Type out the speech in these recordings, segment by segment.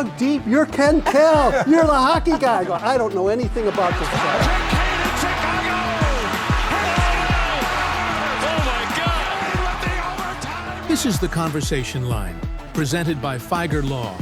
dug deep. You're Ken Kell. You're the hockey guy. I go, I don't know anything about this guy. This is The Conversation Line, presented by Fieger Law.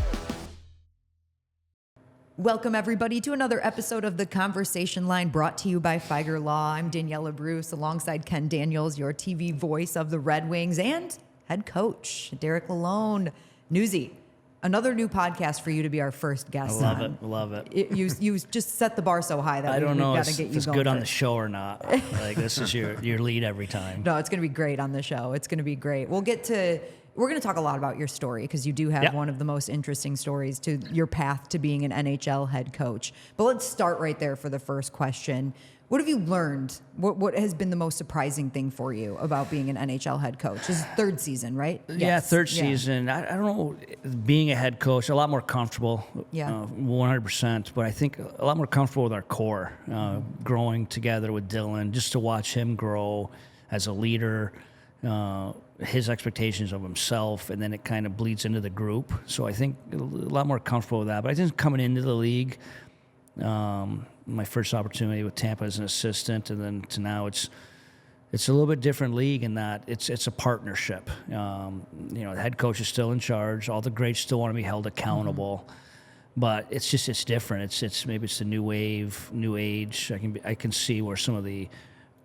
Welcome, everybody, to another episode of The Conversation Line, brought to you by Fieger Law. I'm Daniella Bruce, alongside Ken Daniels, your TV voice of the Red Wings, and head coach, Derek Lalonde. Newsy, another new podcast for you to be our first guest. I love it. You just set the bar so high that I don't know got to get if you it's going good on first. the show or not. Like, this is your lead every time. No, it's going to be great on the show. It's going to be great. We're going to talk a lot about your story, because you do have one of the most interesting stories to your path to being an NHL head coach. But let's start right there for the first question. What have you learned? What has been the most surprising thing for you about being an NHL head coach? This is third season, right? Yeah, third season. I don't know, being a head coach, a lot more comfortable, 100%, but I think a lot more comfortable with our core, growing together with Dylan, just to watch him grow as a leader, his expectations of himself, and then it kind of bleeds into the group. So I think a lot more comfortable with that. But I think coming into the league, my first opportunity with Tampa as an assistant, and then to now it's a little bit different league in that it's a partnership. The head coach is still in charge. All the greats still want to be held accountable, but it's different. Maybe it's the new wave, new age. I can see where some of the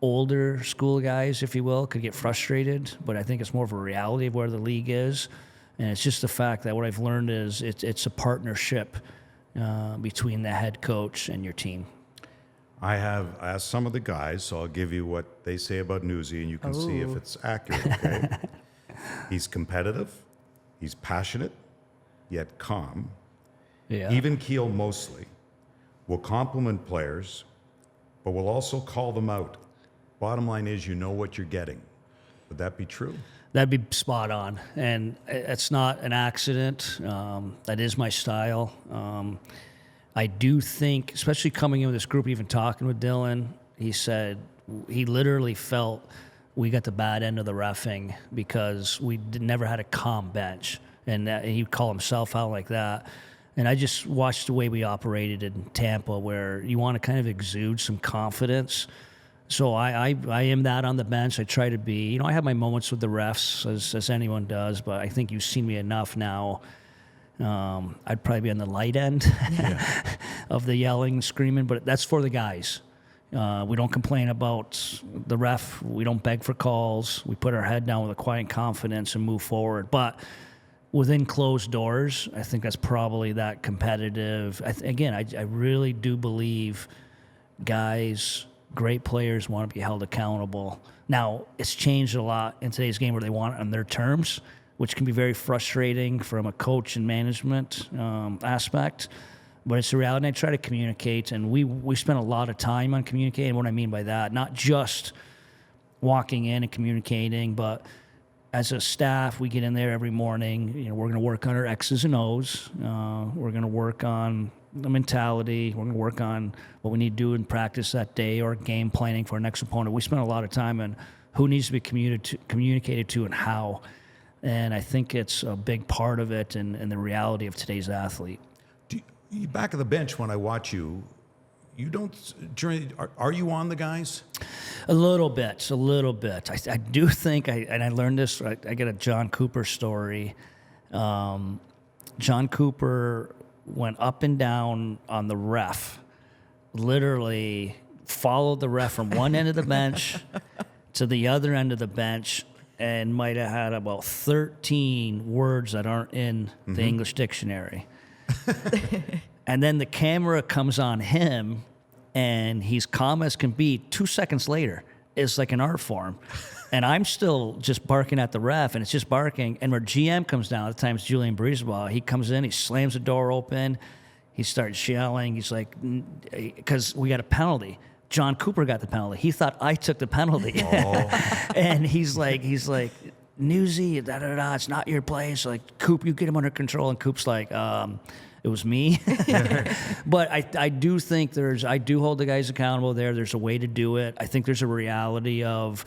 older school guys, if you will, could get frustrated, but I think it's more of a reality of where the league is, and it's just the fact that what I've learned is it's a partnership between the head coach and your team. I have asked some of the guys, so I'll give you what they say about Newsy, and you can see if it's accurate, okay? He's competitive, he's passionate, yet calm, even-keeled mostly, will compliment players, but will also call them out. Bottom line is, you know what you're getting. Would that be true? That'd be spot on, and it's not an accident. That is my style. I do think, especially coming in with this group, even talking with Dylan, he said he literally felt we got the bad end of the reffing because we never had a calm bench, and he'd call himself out like that. And I just watched the way we operated in Tampa, where you want to kind of exude some confidence. So I am that on the bench. I try to be, I have my moments with the refs, as anyone does, but I think you've seen me enough now. I'd probably be on the light end of the yelling, screaming, but that's for the guys. We don't complain about the ref. We don't beg for calls. We put our head down with a quiet confidence and move forward. But within closed doors, I think that's probably that competitive. I really do believe guys, great players, want to be held accountable. Now, it's changed a lot in today's game where they want it on their terms, which can be very frustrating from a coach and management aspect. But it's a reality. I try to communicate, and we spend a lot of time on communicating. What I mean by that, not just walking in and communicating, but as a staff, we get in there every morning. We're going to work on our X's and O's. We're going to work on the mentality. We're going to work on what we need to do in practice that day or game planning for our next opponent. We spend a lot of time on who needs to be communicated to and how. And I think it's a big part of it and the reality of today's athlete. Back at the bench, when I watch you, are you on the guys? A little bit. I do think, and I learned this, I get a John Cooper story. John Cooper went up and down on the ref, literally followed the ref from one end of the bench to the other end of the bench, and might have had about 13 words that aren't in the English dictionary. And then the camera comes on him, and he's calm as can be. 2 seconds later, it's like an art form. And I'm still just barking at the ref, and it's just barking. And our GM comes down, at the time it's Julian Brisebois. He comes in, he slams the door open, he starts yelling. He's like, because we got a penalty. John Cooper got the penalty. He thought I took the penalty. And he's like, Newsy, it's not your place. Like, Coop, you get him under control. And Coop's like, it was me. But I do think I do hold the guys accountable there. There's a way to do it. I think there's a reality of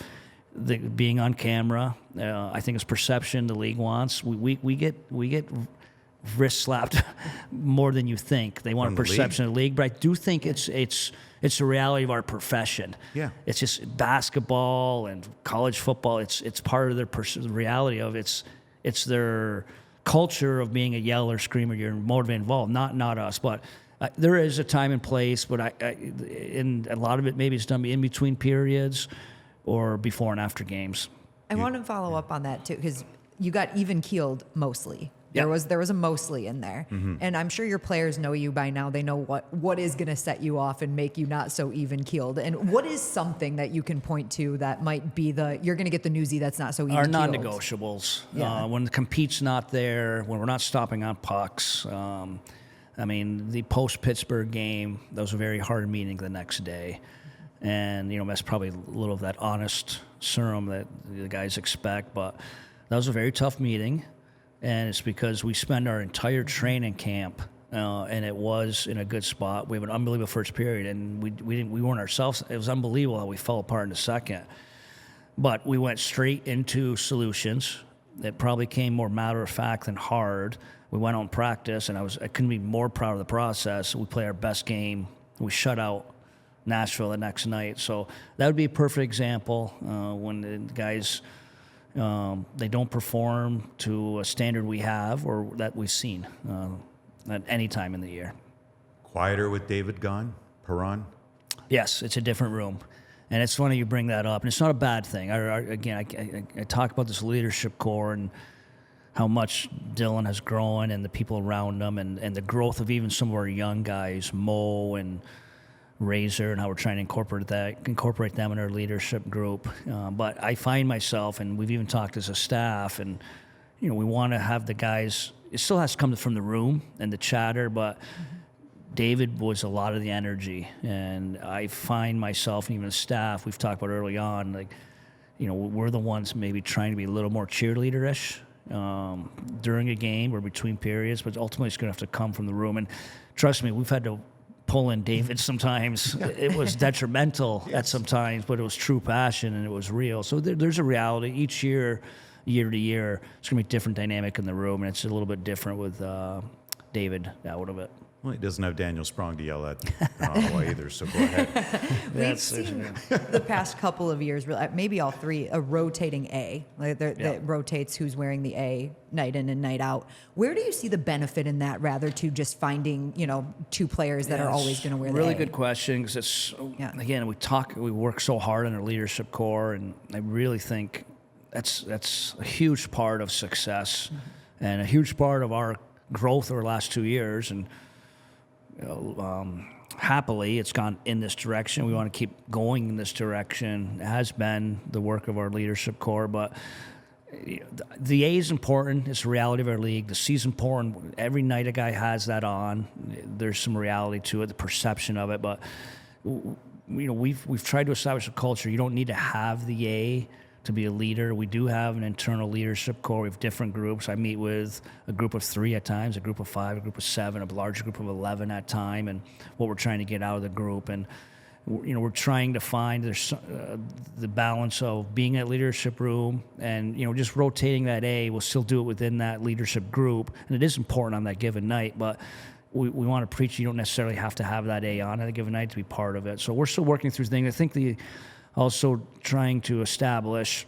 being on camera. I think it's perception the league wants. We get wrist slapped more than you think. They want a From the perception of the league, but I do think it's the reality of our profession. Yeah. It's just basketball and college football. It's part of their reality of it's their culture of being a yeller, screamer. You're motivated, involved. Not us, but there is a time and place. But and a lot of it maybe it's done in between periods or before and after games. I want to follow up on that too, because you got even-keeled mostly. Yep. There was a mostly in there. And I'm sure your players know you by now. They know what is going to set you off and make you not so even-keeled. And what is something that you can point to that might be you're going to get the Newsy that's not so even-keeled? Our non-negotiables. Yeah. When the compete's not there, when we're not stopping on pucks. I mean, the post-Pittsburgh game, that was a very hard meeting the next day. And, that's probably a little of that honest serum that the guys expect. But that was a very tough meeting. And it's because we spend our entire training camp, and it was in a good spot. We have an unbelievable first period, and we weren't ourselves. It was unbelievable how we fell apart in the second. But we went straight into solutions. It probably came more matter of fact than hard. We went on practice, and I couldn't be more proud of the process. We played our best game. We shut out Nashville the next night. So that would be a perfect example when the guys. They don't perform to a standard we have or that we've seen at any time in the year. Quieter with David gone, Perron? Yes, it's a different room. And it's funny you bring that up. And it's not a bad thing. I talk about this leadership core and how much Dylan has grown and the people around him and the growth of even some of our young guys, Mo and Razor, and how we're trying to incorporate them in our leadership group. But I find myself, and we've even talked as a staff, and we want to have the guys. It still has to come from the room and the chatter, but David was a lot of the energy, and I find myself, and even the staff, we've talked about early on, like we're the ones maybe trying to be a little more cheerleader-ish during a game or between periods, but ultimately it's going to have to come from the room. And trust me, we've had to pull in David sometimes. It was detrimental at sometimes, but it was true passion and it was real. So there's a reality. Each year to year, it's going to be a different dynamic in the room, and it's a little bit different with David out of it. Well, he doesn't have Daniel Sprong to yell at in Ottawa either, so go ahead. We've seen the past couple of years, maybe all three, a rotating A that rotates who's wearing the A night in and night out. Where do you see the benefit in that, rather to just finding two players that are always going to wear the A? Really good question, because it's again we work so hard on our leadership core, and I really think that's a huge part of success and a huge part of our growth over the last 2 years. And happily, it's gone in this direction. We want to keep going in this direction. It has been the work of our leadership core, but the A is important. It's the reality of our league. The C's important. Every night a guy has that on. There's some reality to it, the perception of it, but we've tried to establish a culture. You don't need to have the A to be a leader. We do have an internal leadership core. We have different groups. I meet with a group of 3 at times, a group of 5, a group of 7, a large group of 11 at time, and what we're trying to get out of the group. And we're trying to find the balance of being at leadership room and just rotating that A. We'll still do it within that leadership group, and it is important on that given night, but we want to preach you don't necessarily have to have that A on at a given night to be part of it. So we're still working through things. I think also trying to establish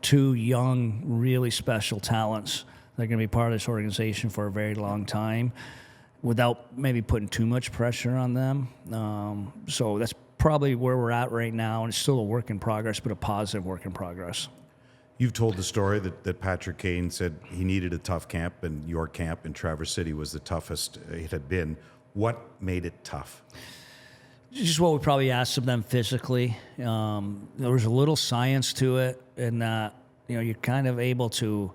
2 young, really special talents that are going to be part of this organization for a very long time without maybe putting too much pressure on them. So that's probably where we're at right now, and it's still a work in progress, but a positive work in progress. You've told the story that Patrick Kane said he needed a tough camp, and your camp in Traverse City was the toughest it had been. What made it tough? Just what we probably asked of them physically. There was a little science to it, in that you're kind of able to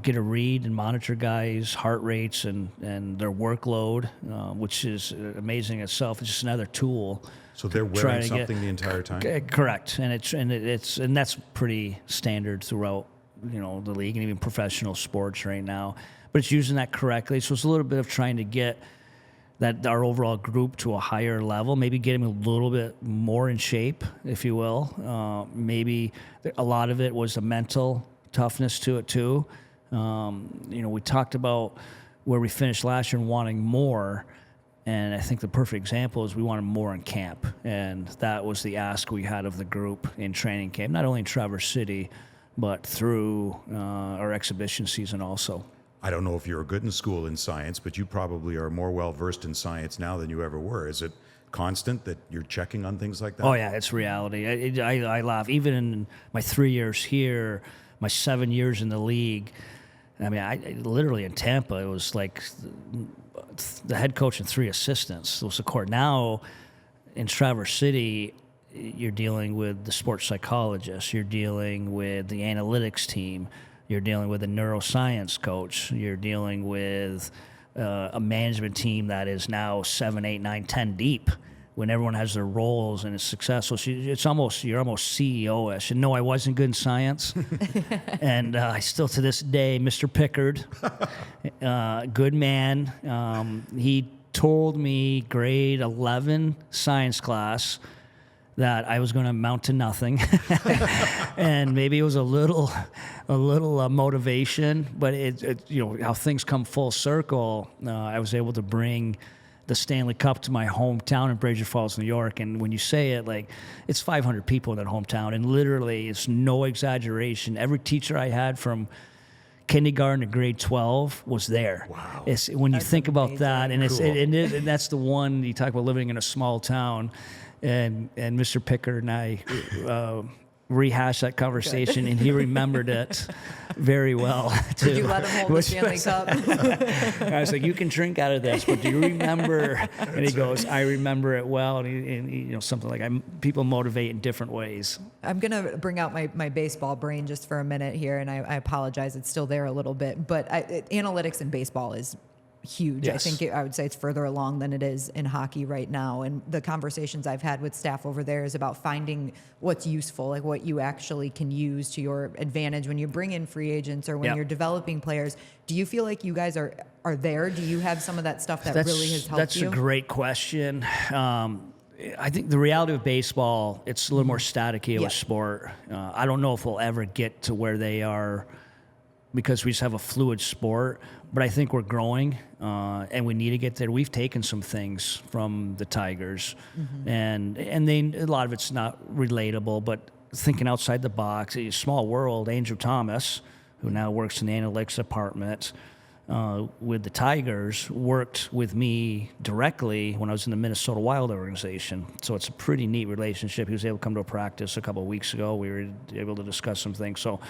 get a read and monitor guys' heart rates and their workload, which is amazing itself. It's just another tool. So they're wearing something the entire time? Correct, and that's pretty standard throughout the league and even professional sports right now. But it's using that correctly. So it's a little bit of trying to get that our overall group to a higher level, maybe get him a little bit more in shape, if you will. Maybe a lot of it was the mental toughness to it too. We talked about where we finished last year and wanting more. And I think the perfect example is we wanted more in camp. And that was the ask we had of the group in training camp, not only in Traverse City, but through our exhibition season also. I don't know if you were good in school in science, but you probably are more well-versed in science now than you ever were. Is it constant that you're checking on things like that? Oh, yeah, it's reality. I laugh. Even in my 3 years here, my 7 years in the league, I mean, I literally in Tampa, it was like the head coach and 3 assistants. It was the court. Now in Traverse City, you're dealing with the sports psychologist. You're dealing with the analytics team. You're dealing with a neuroscience coach. You're dealing with a management team that is now 7, 8, 9, 10 deep when everyone has their roles and is successful. So you're almost CEO-ish. And no, I wasn't good in science. And I still to this day, Mr. Pickard, good man. He told me grade 11 science class that I was going to amount to nothing, and maybe it was a little motivation, but it how things come full circle. I was able to bring the Stanley Cup to my hometown in Brasher Falls, New York, and when you say it, like it's 500 people in that hometown, and literally, it's no exaggeration. Every teacher I had from kindergarten to grade 12 was there. Wow! It's when you think about amazing. that, and Cool. and that's the one you talk about living in a small town. And Mr. Pickard and I rehashed that conversation, and he remembered it very well, too. Did you let him hold the Stanley Cup? I was like, you can drink out of this, but do you remember? And he goes, I remember it well. And he something like, people motivate in different ways. I'm going to bring out my baseball brain just for a minute here, and I apologize. It's still there a little bit. But analytics in baseball is huge. Yes. I think I would say it's further along than it is in hockey right now. And the conversations I've had with staff over there is about finding what's useful, like what you actually can use to your advantage when you bring in free agents or when Yep. you're developing players. Do you feel like you guys are there? Do you have some of that stuff that really has helped That's you? a great question. I think the reality of baseball, it's a little more staticky of Yeah. a sport. I don't know if we'll ever get to where they are because we just have a fluid sport, but I think we're growing, and we need to get there. We've taken some things from the Tigers, and a lot of it's not relatable, but thinking outside the box, a small world. Andrew Thomas, who now works in the analytics department with the Tigers, worked with me directly when I was in the Minnesota Wild organization. So it's a pretty neat relationship. He was able to come to a practice a couple of weeks ago. We were able to discuss some things. So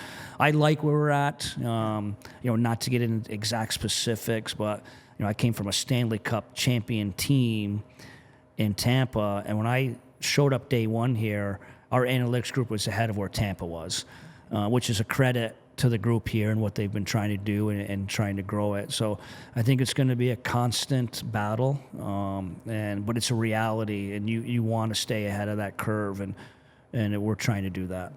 I like where we're at. Not to get into exact specifics, but I came from a Stanley Cup champion team in Tampa, and when I showed up day one here, our analytics group was ahead of where Tampa was, which is a credit to the group here and what they've been trying to do and trying to grow it. So I think it's going to be a constant battle, but it's a reality, and you want to stay ahead of that curve, and we're trying to do that.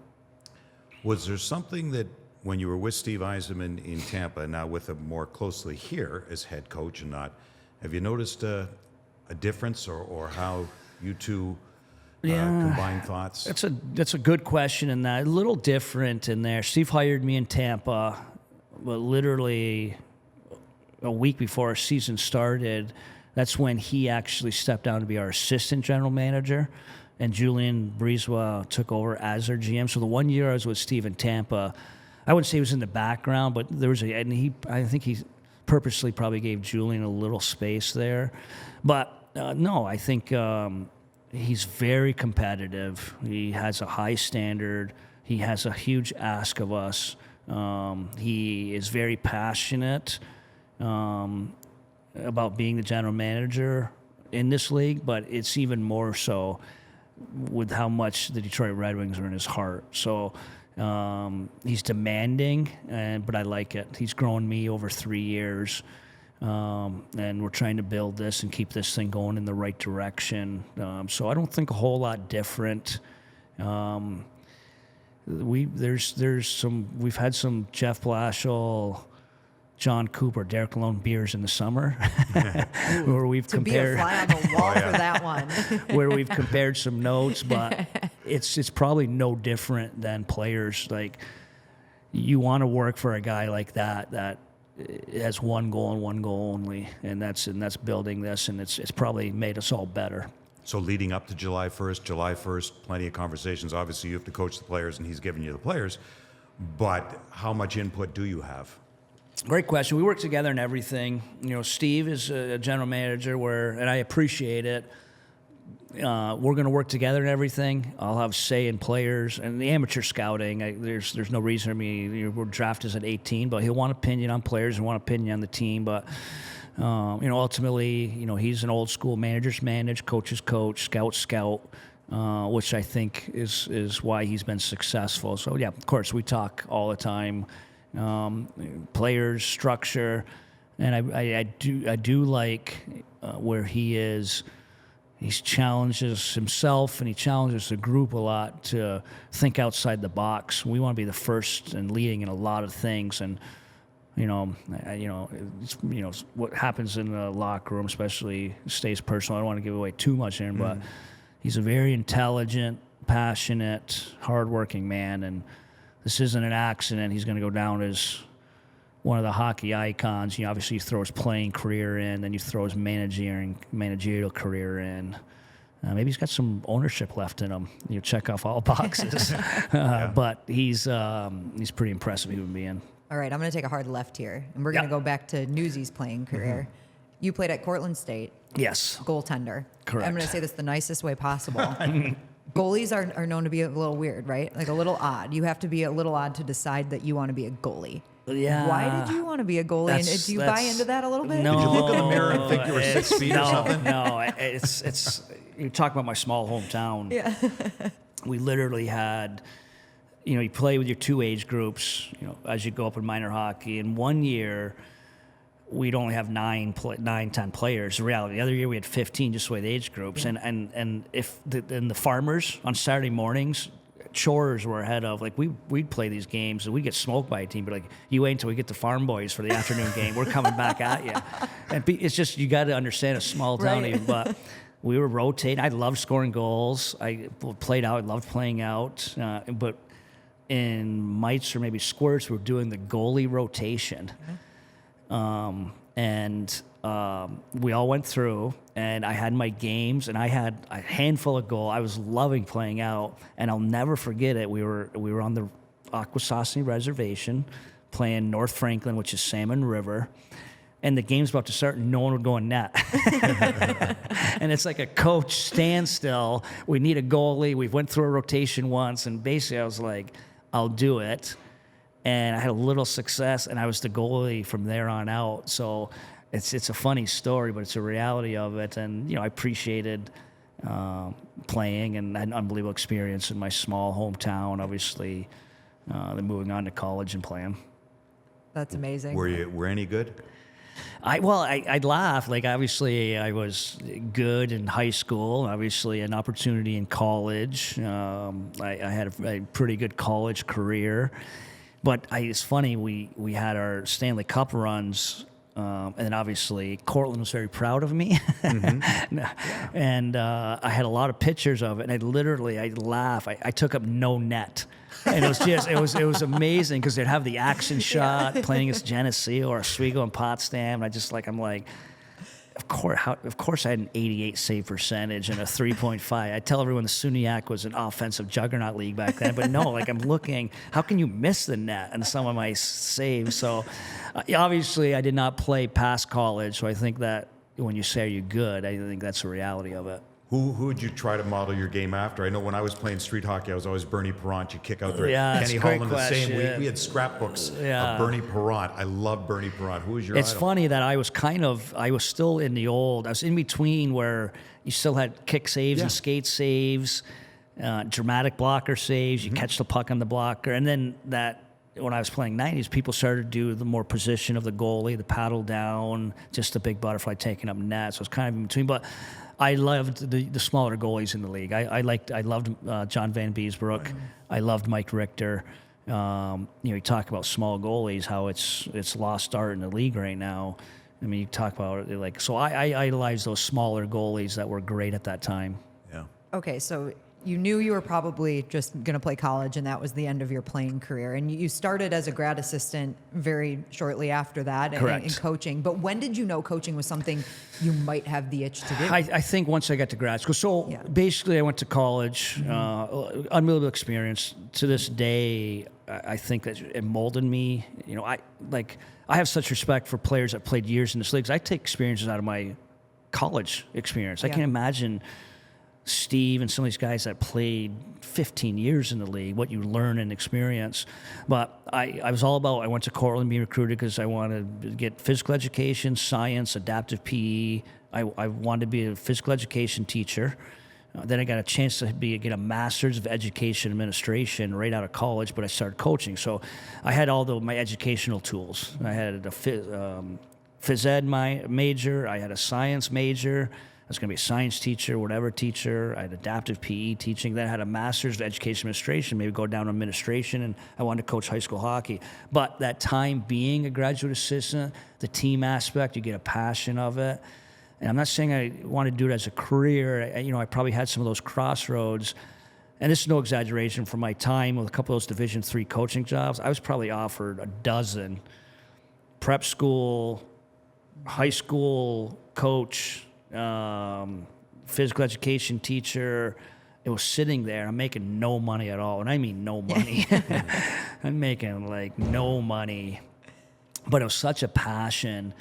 Was there something that when you were with Steve Eiserman in Tampa, now with him more closely here as head coach and not, have you noticed a difference or how you two combine thoughts? That's a good question, and that a little different in there. Steve hired me in Tampa, but literally a week before our season started, that's when he actually stepped down to be our assistant general manager, and Julian Brisebois took over as our GM. So the 1 year I was with Steve in Tampa, I wouldn't say he was in the background, but there was I think he purposely probably gave Julian a little space there. But no, I think he's very competitive. He has a high standard. He has a huge ask of us. He is very passionate about being the general manager in this league, but it's even more so with how much the Detroit Red Wings are in his heart. So he's demanding, but I like it. He's grown me over 3 years. And we're trying to build this and keep this thing going in the right direction. So I don't think a whole lot different. We've had some Jeff Blashill, John Cooper, Derek Lalonde beers in the summer, where we've to be a compared fly on the wall for that one. where we've compared some notes, but it's probably no different than players like. you want to work for a guy like that has one goal and one goal only, and that's building this, and it's probably made us all better. So leading up to July 1st, plenty of conversations. Obviously, you have to coach the players, and he's giving you the players. But how much input do you have? Great question. We work together in everything. Steve is a general manager, and I appreciate it. We're going to work together in everything. I'll have say in players and the amateur scouting. There's no reason for me. We're drafted at 18, but he'll want opinion on players and want opinion on the team. But ultimately, he's an old school managers manage, coaches coach, scouts scout, which I think is why he's been successful. So yeah, of course we talk all the time, players, structure, and I do like where he is. He challenges himself and he challenges the group a lot to think outside the box. We want to be the first and leading in a lot of things, and what happens in the locker room, especially, stays personal. I don't want to give away too much here, but he's a very intelligent, passionate, hardworking man, and this isn't an accident. He's going to go down as one of the hockey icons. Obviously you throw his playing career in, then you throw his managerial career in. Maybe he's got some ownership left in him. You check off all boxes. But he's pretty impressive human being. All right, I'm going to take a hard left here, and we're going to go back to Newsy's playing career. You played at Cortland State. Yes. Goaltender. Correct. I'm going to say this the nicest way possible. Goalies are known to be a little weird, right? Like a little odd. You have to be a little odd to decide that you want to be a goalie. Yeah. Why did you want to be a goalie? And do you buy into that a little bit? No. Did you look in the mirror and think you were 6 feet or something? No, it's you talk about my small hometown. Yeah. We literally had, you play with your two age groups, as you go up in minor hockey. And one year, we'd only have 10 players. In reality, the other year we had 15, just the way the age groups. Yeah. And if the farmers on Saturday mornings, chores were ahead of, like, we'd play these games and we'd get smoked by a team, but like, you wait until we get to Farm Boys for the afternoon game. We're coming back at you. And it's just, you got to understand a small town. Right. Even, but we were rotating. I loved scoring goals. I played out. I loved playing out. But in mites or maybe squirts, we were doing the goalie rotation. We all went through, and I had my games, and I had a handful of goals. I was loving playing out, and I'll never forget it. We were on the Akwesasne Reservation playing North Franklin, which is Salmon River, and the game's about to start, and no one would go in net. And it's like a coach standstill. We need a goalie. We went through a rotation once, and basically I was like, I'll do it. And I had a little success, and I was the goalie from there on out. So it's a funny story, but it's a reality of it. And, I appreciated playing and had an unbelievable experience in my small hometown, obviously, then moving on to college and playing. That's amazing. Were any good? I'd laugh. Like, obviously, I was good in high school. Obviously, an opportunity in college. I had a pretty good college career. But it's funny, we had our Stanley Cup runs, and then obviously Cortland was very proud of me. And I had a lot of pictures of it, and I'd laugh. I took up no net. And it was just, it was amazing because they'd have the action shot playing against Geneseo or Oswego and Potsdam. And I'm like, of course I had an 88 save percentage and a 3.5. I tell everyone the SUNYAC was an offensive juggernaut league back then, but no, like, I'm looking, how can you miss the net in some of my saves? So obviously I did not play past college, so I think that when you say, are you good, I think that's the reality of it. Who would you try to model your game after? I know when I was playing street hockey, I was always Bernie Parent. You kick out there. Yeah, Kenny great Holland, the same. question. We had scrapbooks Yeah. of Bernie Parent. I love Bernie Parent. Who was your It's idol? funny that I was still in the old, I was in between where you still had kick saves and skate saves, dramatic blocker saves, you catch the puck on the blocker, and then that, when I was playing 90s, people started to do the more position of the goalie, the paddle down, just the big butterfly taking up net. So it's kind of in between, but I loved the smaller goalies in the league. I loved John Van Beesbrook. I loved Mike Richter. You talk about small goalies, how it's lost art in the league right now. I mean, you talk about it so I idolized those smaller goalies that were great at that time. Yeah. Okay, so you knew you were probably just going to play college and that was the end of your playing career. And you started as a grad assistant very shortly after that in coaching. But when did you know coaching was something you might have the itch to do? I think once I got to grad school. So basically I went to college, unbelievable experience. To this day, I think that it molded me. You know, I have such respect for players that played years in this league. 'Cause I take experiences out of my college experience. I can't imagine Steve and some of these guys that played 15 years in the league, what you learn and experience. But I was all about, I went to Cortland being recruited because I wanted to get physical education, science, adaptive PE. I wanted to be a physical education teacher. Then I got a chance to get a master's of education administration right out of college, but I started coaching. So I had all my educational tools. I had a phys ed major. I had a science major. I was going to be a science teacher, whatever teacher. I had adaptive PE teaching. Then I had a master's of education administration, maybe go down to administration, and I wanted to coach high school hockey. But that time being a graduate assistant, the team aspect, you get a passion of it. And I'm not saying I want to do it as a career. I probably had some of those crossroads. And this is no exaggeration. From my time with a couple of those Division III coaching jobs, I was probably offered a dozen prep school, high school coach, physical education teacher. It was sitting there. I'm making no money at all. And I mean no money. I'm making like no money. But it was such a passion.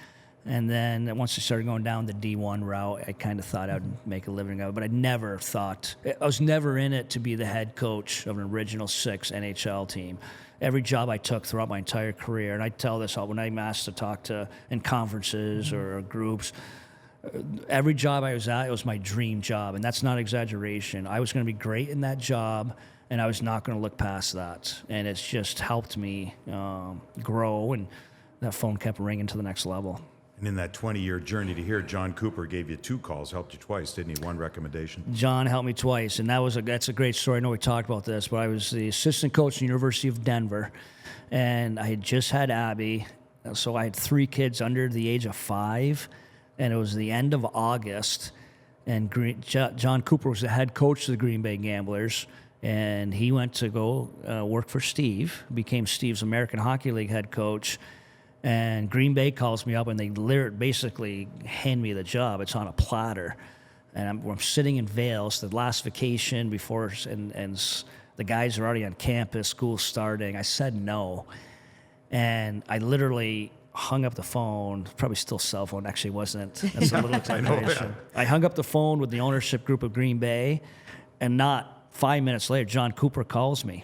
And then once I started going down the D1 route, I kind of thought I'd make a living of it. But I was never in it to be the head coach of an original 6 NHL team. Every job I took throughout my entire career, and I tell this when I'm asked to talk to in conferences or groups, every job I was at, it was my dream job, and that's not exaggeration. I was going to be great in that job, and I was not going to look past that. And it's just helped me grow, and that phone kept ringing to the next level. And in that 20-year journey to here, John Cooper gave you 2 calls, helped you twice, didn't he? 1 recommendation. John helped me twice, and that's a great story. I know we talked about this, but I was the assistant coach at the University of Denver, and I had just had Abby, so I had 3 kids under the age of 5, and it was the end of August, and John Cooper was the head coach of the Green Bay Gamblers, and he went to go work for Steve, became Steve's American Hockey League head coach. And Green Bay calls me up, and they basically hand me the job. It's on a platter. And I'm sitting in Vails, the last vacation before, and the guys are already on campus, school's starting. I said no. And I literally hung up the phone, probably still cell phone, actually wasn't. That's a little exaggeration. I hung up the phone with the ownership group of Green Bay, and not 5 minutes later, John Cooper calls me,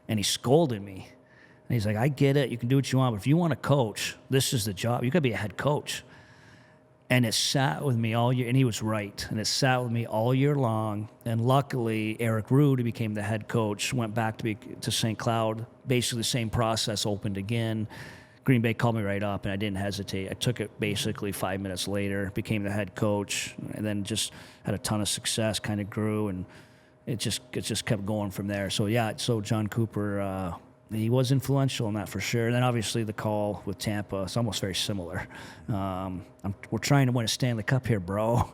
and he scolded me. And he's like, I get it. You can do what you want. But if you want to coach, this is the job. You got to be a head coach. And it sat with me all year. And he was right. And it sat with me all year long. And luckily, Eric Rude, who became the head coach, went back to St. Cloud. Basically, the same process opened again. Green Bay called me right up, and I didn't hesitate. I took it basically 5 minutes later, became the head coach, and then just had a ton of success, kind of grew. And it just kept going from there. So, John Cooper... he was influential in that for sure. And then obviously the call with Tampa, it's almost very similar. We're trying to win a Stanley Cup here, bro.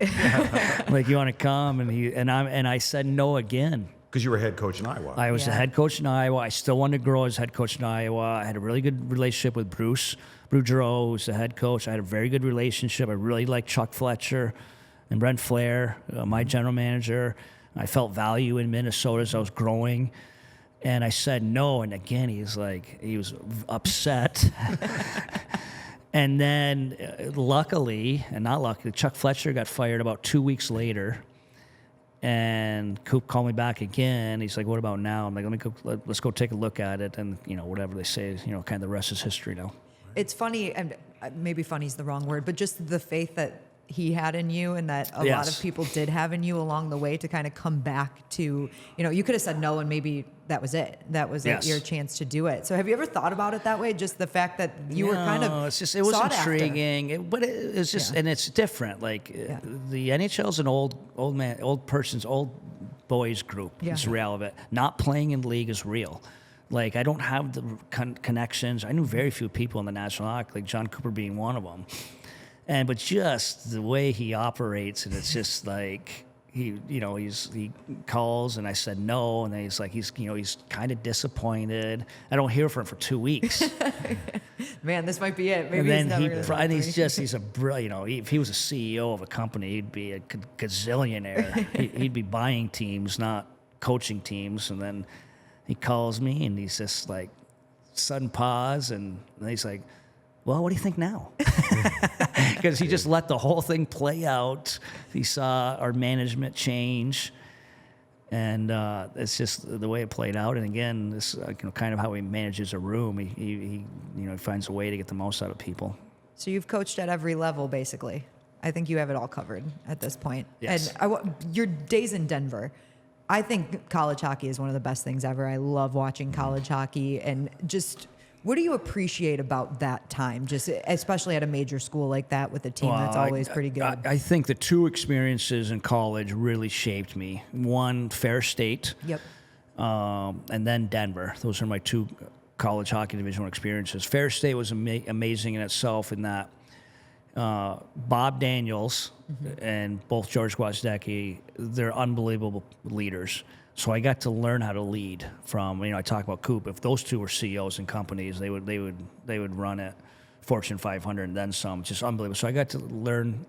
Like, you want to come? And I said no again. Because you were head coach in Iowa. I was the head coach in Iowa. I still wanted to grow as head coach in Iowa. I had a really good relationship with Bruce Boudreau, who's the head coach. I had a very good relationship. I really liked Chuck Fletcher and Brent Flair, my general manager. I felt value in Minnesota as I was growing. And I said no, and again, he was upset. And then, luckily, and not luckily, Chuck Fletcher got fired about 2 weeks later. And Coop called me back again. He's like, what about now? I'm like, let's go take a look at it. And, whatever they say, kind of the rest is history now. It's funny, and maybe funny is the wrong word, but just the faith that he had in you and that a lot of people did have in you along the way to kind of come back to, you could have said no and maybe that was it. That was your chance to do it. So have you ever thought about it that way? Just the fact that you were kind of it was intriguing, but it was just, and it's different. Like the NHL is an old boys group. Yeah. It's the reality of it. Not playing in the league is real. Like, I don't have the connections. I knew very few people in the National Hockey League, John Cooper being one of them. But just the way he operates, and it's just like, he calls and I said no, and then he's like, he's kind of disappointed. I don't hear from him for 2 weeks. Man, this might be it. Maybe And then if he was a CEO of a company, he'd be a gazillionaire. He'd be buying teams, not coaching teams. And then he calls me and he's just like, sudden pause, and then he's like, well, what do you think now? Because he just let the whole thing play out. He saw our management change, and it's just the way it played out. And again, this kind of how he manages a room. He finds a way to get the most out of people. So you've coached at every level, basically. I think you have it all covered at this point. Yes. And your days in Denver, I think college hockey is one of the best things ever. I love watching college hockey, and just what do you appreciate about that time, just especially at a major school like that with a team that's always pretty good? I think the two experiences in college really shaped me. One, Fair State. Yep. And then Denver. Those are my two college hockey Division I experiences. Fair State was amazing in itself in that Bob Daniels and both George Gwozdecky, they're unbelievable leaders. So I got to learn how to lead from, I talk about Coop. If those two were CEOs in companies, they would run it Fortune 500 and then some. Just unbelievable. So I got to learn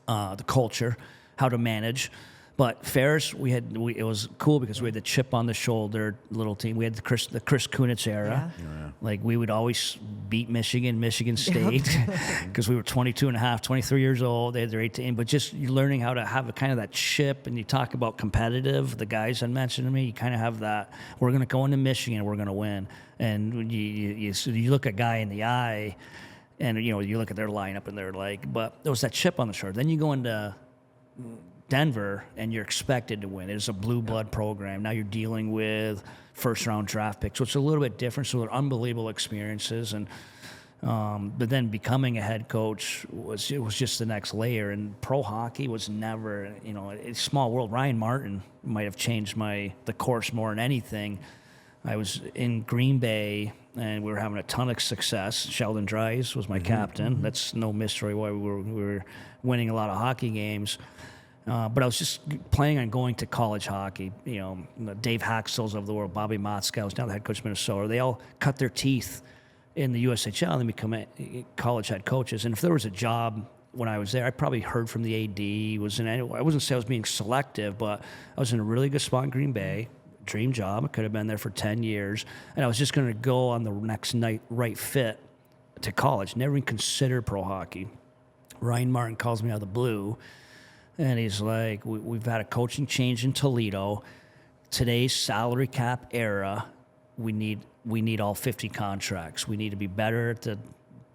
the culture, how to manage. But Ferris, it was cool because we had the chip on the shoulder little team. We had the Chris Kunitz era. Yeah. Like we would always beat Michigan State because we were 22 and a half, 23 years old. They had their 18. But just you're learning how to have a kind of that chip. And you talk about competitive. The guys that mentioned to me, you kind of have that. We're going to go into Michigan. We're going to win. And you look a guy in the eye, and you look at their lineup and they're like, but there was that chip on the shoulder. Then you go into Denver, and you're expected to win. It's a blue blood program. Now you're dealing with first-round draft picks, so it's a little bit different. So they're unbelievable experiences, and but then becoming a head coach was just the next layer. And pro hockey was never, a small world. Ryan Martin might have changed the course more than anything. I was in Green Bay, and we were having a ton of success. Sheldon Dries was my captain. That's no mystery why we were winning a lot of hockey games. But I was just planning on going to college hockey. Dave Haxtell's of the world, Bobby Motzkow, now the head coach of Minnesota. They all cut their teeth in the USHL and then become college head coaches. And if there was a job when I was there, I probably heard from the AD. I wasn't say I was being selective, but I was in a really good spot in Green Bay. Dream job. I could have been there for 10 years. And I was just going to go on the next night right fit to college. Never even considered pro hockey. Ryan Martin calls me out of the blue. And he's like, we've had a coaching change in Toledo. Today's salary cap era, we need all 50 contracts. We need to be better at the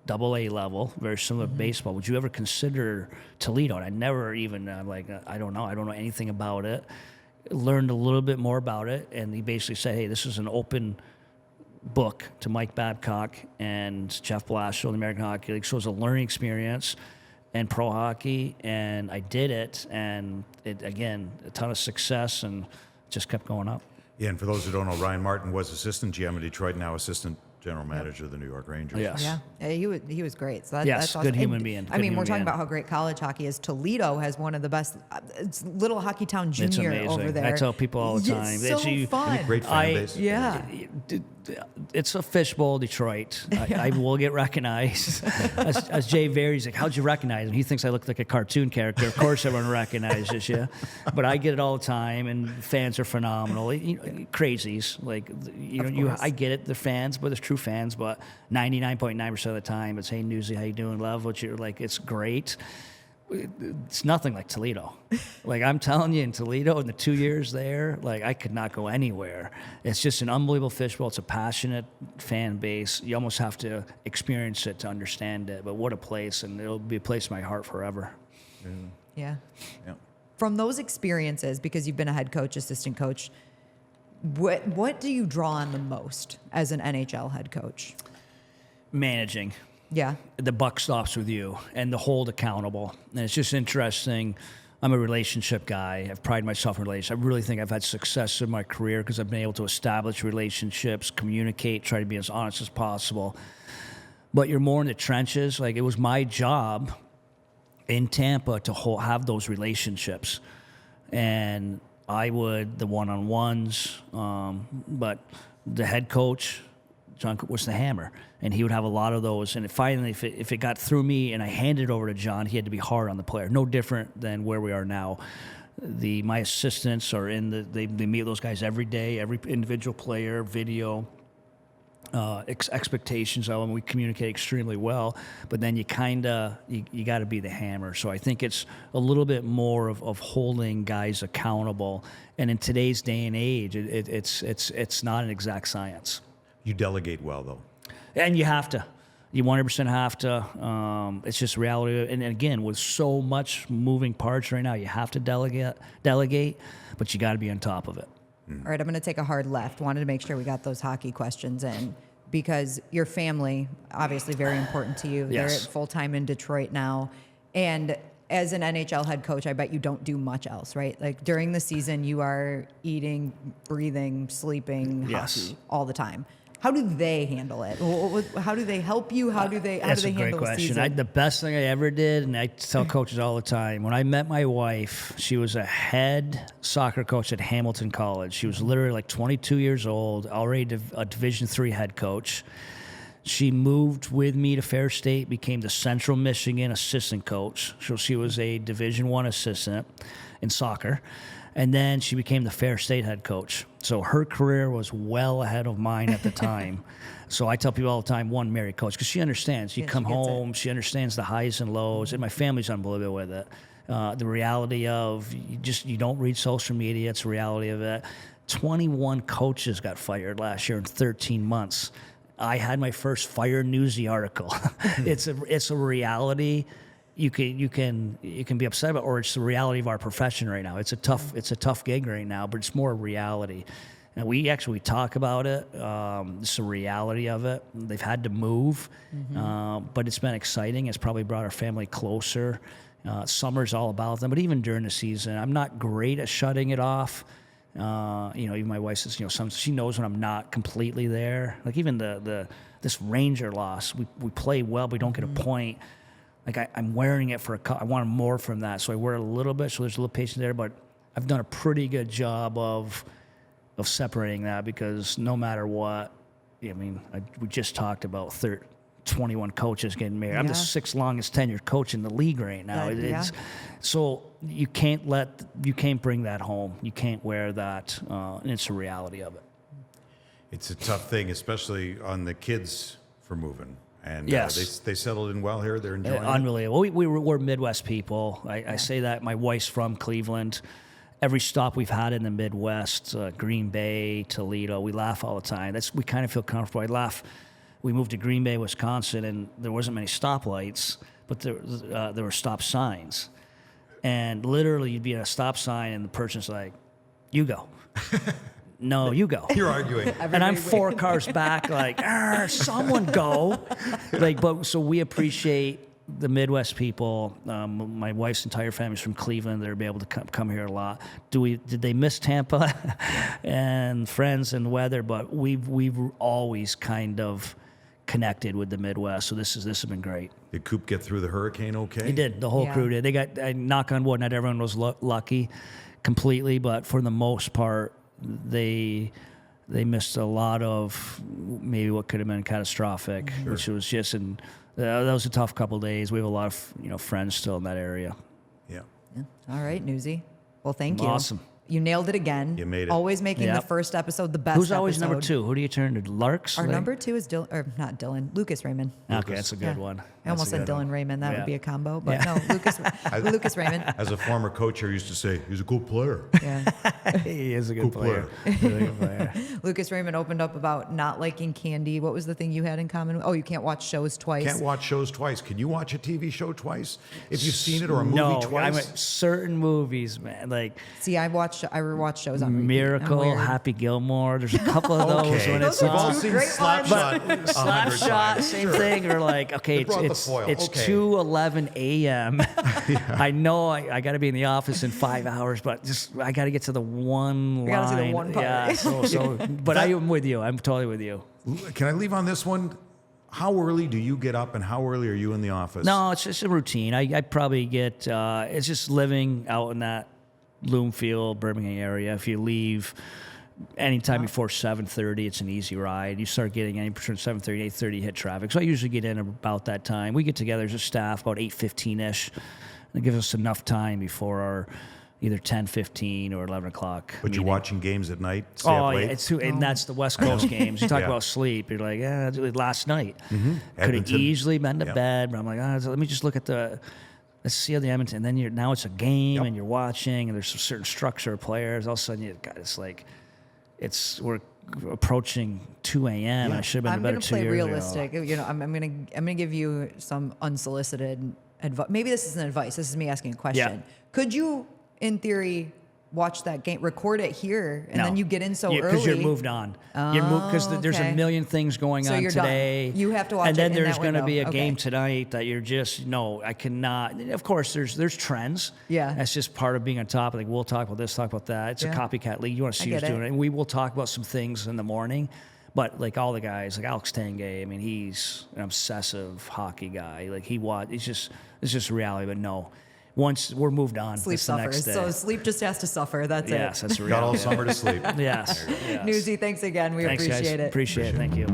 AA level, very similar to baseball. Would you ever consider Toledo? And I never even, I'm like, I don't know anything about it. Learned a little bit more about it. And he basically said, hey, this is an open book to Mike Babcock and Jeff Blashill, the American Hockey League. So it was a learning experience. And pro hockey, and I did it, and again, a ton of success, and just kept going up. Yeah, and for those who don't know, Ryan Martin was assistant GM in Detroit, now assistant general manager of the New York Rangers. Yes. Yeah, he was great. So Yes, that's awesome. good human being. I mean, we're talking about how great college hockey is. Toledo has one of the best. It's Little Hockey Town It's Junior amazing. over there. I tell people all the time. It's so fun. Great fan base. Yeah. It's a fishbowl, Detroit. I will get recognized. As Jay Verey's like, how'd you recognize him? He thinks I look like a cartoon character. Of course everyone recognizes you. But I get it all the time, and fans are phenomenal. Crazies. Like, I get it, they're fans, but they're true fans. But 99.9% of the time, it's, hey, Newsy, how you doing, love? What you're like, it's great. It's nothing like Toledo. Like, I'm telling you, in Toledo, in the 2 years there, like, I could not go anywhere. It's just an unbelievable fishbowl. It's a passionate fan base. You almost have to experience it to understand it. But what a place, and it'll be a place in my heart forever. Yeah. Yeah. From those experiences, because you've been a head coach, assistant coach, what do you draw on the most as an NHL head coach? Managing. Yeah. The buck stops with you, and the hold accountable. And it's just interesting. I'm a relationship guy. I've prided myself in relationships. I really think I've had success in my career because I've been able to establish relationships, communicate, try to be as honest as possible. But you're more in the trenches. Like, it was my job in Tampa to have those relationships. and I would the one-on-ones, but the head coach, John, was the hammer, and he would have a lot of those. And finally, if it got through me and I handed it over to John, he had to be hard on the player. No different than where we are now. My assistants are they meet those guys every day, every individual player, video, expectations of them. We communicate extremely well, but then you got to be the hammer. So I think it's a little bit more of holding guys accountable. And in today's day and age, it's not an exact science. You delegate well, though. And you have to. You 100% have to. It's just reality. And again, with so much moving parts right now, you have to delegate, but you got to be on top of it. All right, I'm going to take a hard left. Wanted to make sure we got those hockey questions in because your family, obviously very important to you. Yes. They're full-time in Detroit now. And as an NHL head coach, I bet you don't do much else, right? Like during the season, you are eating, breathing, sleeping, Yes. hockey all the time. How do they handle it? How do they help you? How do they That's a handle great the question. season? The best thing I ever did, and I tell coaches all the time, when I met my wife, she was a head soccer coach at Hamilton College. She was literally like 22 years old, already a Division III head coach. She moved with me to Fair State, became the Central Michigan assistant coach. So she was a Division I assistant in soccer. And then she became the Fair State head coach. So her career was well ahead of mine at the time. So I tell people all the time, one, marry coach, because she understands. You come she gets home, she understands the highs and lows, and my family's unbelievable with it. The reality of you don't read social media, it's the reality of it. 21 coaches got fired last year in 13 months. I had my first Fire Newsy article. It's a reality. You can be upset about, or it's the reality of our profession right now. It's a tough gig right now, but it's more a reality. And we talk about it. It's the reality of it. They've had to move, but it's been exciting. It's probably brought our family closer. Summer's all about them, but even during the season, I'm not great at shutting it off. Even my wife says, she knows when I'm not completely there. Like even this Ranger loss, we play well, but we don't get a point. Like I'm wearing it I want more from that, so I wear it a little bit. So there's a little patience there, but I've done a pretty good job of separating that because no matter what, we just talked about 21 coaches getting married. I'm the 6th longest tenured coach in the league right now. So you can't bring that home. You can't wear that, and it's the reality of it. It's a tough thing, especially on the kids for moving. And yes. They settled in well here. They're enjoying it. Unbelievable. We're Midwest people. I say that. My wife's from Cleveland. Every stop we've had in the Midwest, Green Bay, Toledo, we laugh all the time. We kind of feel comfortable. I laugh. We moved to Green Bay, Wisconsin, and there wasn't many stoplights, but there were stop signs. And literally, you'd be at a stop sign, and the person's like, "You go." No, you go. You're arguing. And I'm 4 cars back, like, someone go. So we appreciate the Midwest people. My wife's entire family's from Cleveland. They're able to come here a lot. Did they miss Tampa and friends and weather? But we've always kind of connected with the Midwest. So this has been great. Did Coop get through the hurricane okay? He did. The whole crew did. They got, knock on wood, not everyone was lucky completely, but for the most part, they missed a lot of maybe what could have been catastrophic, which was just that was a tough couple of days. We have a lot of friends still in that area. Yeah. All right, Newsy. Well, thank you. Awesome. You nailed it again. You made it. Always making the first episode the best. Who's always episode. number 2? Who do you turn to? Larks? Our number 2 is not Dylan. Lucas Raymond. Okay, that's a good one. I almost said Dylan Raymond. That would be a combo, but no, Lucas Raymond. As a former coach, I used to say, he's a good player. Yeah. He is a good player. Lucas Raymond opened up about not liking candy. What was the thing you had in common? Oh, you can't watch shows twice. Can't watch shows twice. Can you watch a TV show twice? If you've seen it or a movie twice? No, certain movies, man. Like, see, I rewatch shows on repeat. Miracle, Happy Gilmore. There's a couple of those when it's We've all on. seen Great Slapshot. Slapshot, same thing. Or like, okay, it's 2:11 a.m. I know I got to be in the office in 5 hours, but I got to get to the one line. You got to see the one part. Yeah, but I am with you. I'm totally with you. Can I leave on this one? How early do you get up and how early are you in the office? No, it's just a routine. I probably get, it's just living out in that Bloomfield, Birmingham area. If you leave anytime before 7:30, it's an easy ride. You start getting any between 7:30 and 8:30 hit traffic. So I usually get in about that time. We get together as a staff about 8:15ish. It gives us enough time before our either 10:15 or 11 o'clock. But meeting. you're watching games at night? Stay up late? Yeah, and that's the West Coast games. You talk about sleep. You're like, last night. Could have Edmonton. easily been to bed, but I'm like, let me just look at let's see how the Edmonton. And then now it's a game, and you're watching, and there's a certain structure of players. All of a sudden, it's like, we're approaching 2 a.m. I should have been better 2 years ago. I'm going to play realistic. I'm going to give you some unsolicited advice. Maybe this isn't advice. This is me asking a question. Yeah. Could you, in theory, watch that game, record it here, and No. then you get in so early? Because you're moved on. Because there's a million things going So on you're today. done. You have to watch and it then in there's that going to window. be a game tonight that you're just, no, I cannot. Of course, there's trends. Yeah. That's just part of being on top. Like, we'll talk about this, talk about that. It's a copycat league. You want to see who's doing it. And we will talk about some things in the morning. But like all the guys, like Alex Tanguay, I mean, he's an obsessive hockey guy. Like it's just reality. But no, once we're moved on, Sleep it's the next suffers. day. So sleep just has to suffer. That's Yes, it. that's Got reality. all summer to sleep. Yes. Newsy, thanks again. We Thanks, appreciate guys. it. Appreciate it. Thank you.